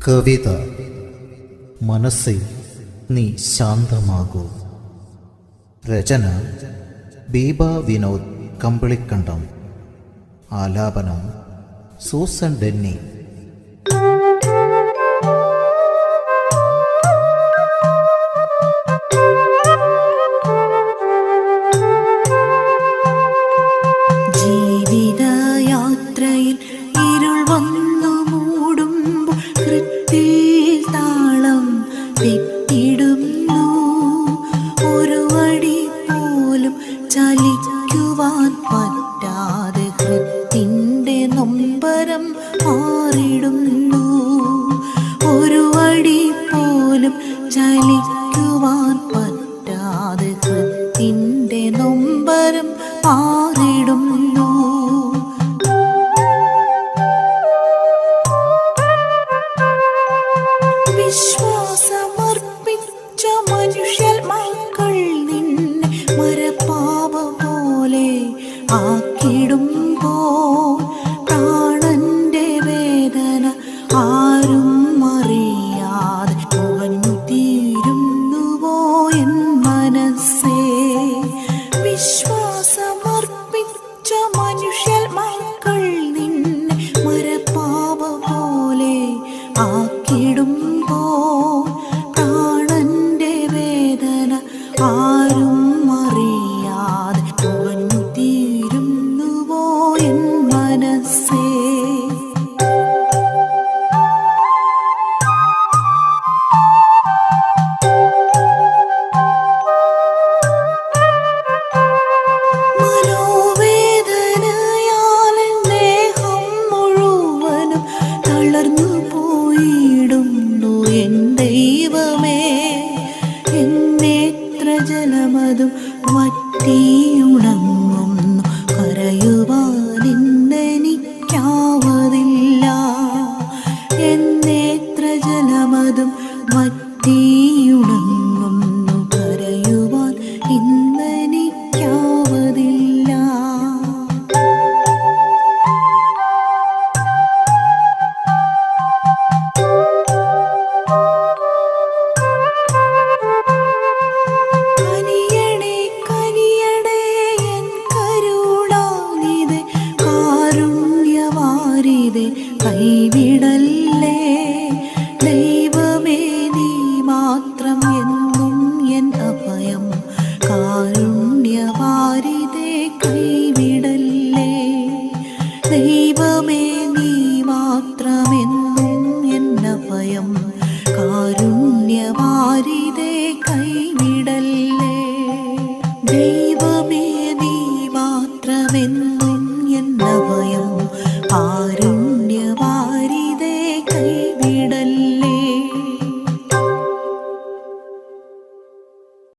കവിത മനസ്സേ നീ ശാന്തമാകൂ. രചന ബീബ വിനോദ് കമ്പിളിക്കണ്ടം. ആലാപനം സൂസൻ ഡെന്നി. ജീവിതയാത്രയിൽ ഇരുൾ വന്നു മൂടുമ്പോൾ ഹൃത്തിൽ താളം തെറ്റിടുന്നു. ഒരു വടി പോലും ചലിക്കുവാൻ പറ്റാതെ ഹൃത്തിൻ്റെ നൊമ്പരം മാറിടുന്നു. ഒരു വടി പോലും ചലിക്കുവാൻ പറ്റാതെ ഹൃത്തിൻ്റെ നൊമ്പരം മാറിടുന്നു. വിശ്വാസമർപ്പിച്ച മനുഷ്യന്മാക്കൾ നിന്നെ മരപ്പാവ പോലെ ആക്കിടുമ്പോൾ പ്രാണന്റെ വേദന ആരും അറിയാതെ പുകഞ്ഞു തീരുന്നുവോ എൻ മനസ്സേ. വിശ്വാസമർപ്പിച്ച മനുഷ്യന്മാക്കൾ നിന്നെ മരപ്പാവ പോലെ ആക്കിടുമ്പോൾ പ്രാണന്റെ വേദന ആരും അറിയാതെ പുകഞ്ഞു തീരുന്നുവോ എൻ മനസ്സേ. മനോവേദനയാൽ ദേഹം മുഴുവനും തളർന്നു പോയിടുന്നു എൻ ദൈവമേ. എന്നേത്ര ജലമതും വറ്റിയുണങ്ങുന്നു, കരയുവാൻ ഇന്നെനിക്കാവതില്ല. എന്നേത്ര ജലമതും വറ്റിയുണങ്ങുന്നു, കരയുവാൻ ഇന്നെനിക്കാവതില്ല. കനിയണേ കനിയണേ എൻ കരുണാനിധേ, കാരുണ്യവാരിധേ, കൈവിടല്ലേ. ദൈവമേ നീ മാത്രം എന്നും എൻ അഭയം, കാരുണ്യവാരിധേ, കൈവിടല്ലേ. ദൈവമേ നീ മാത്രം എന്നും എൻ അഭയം,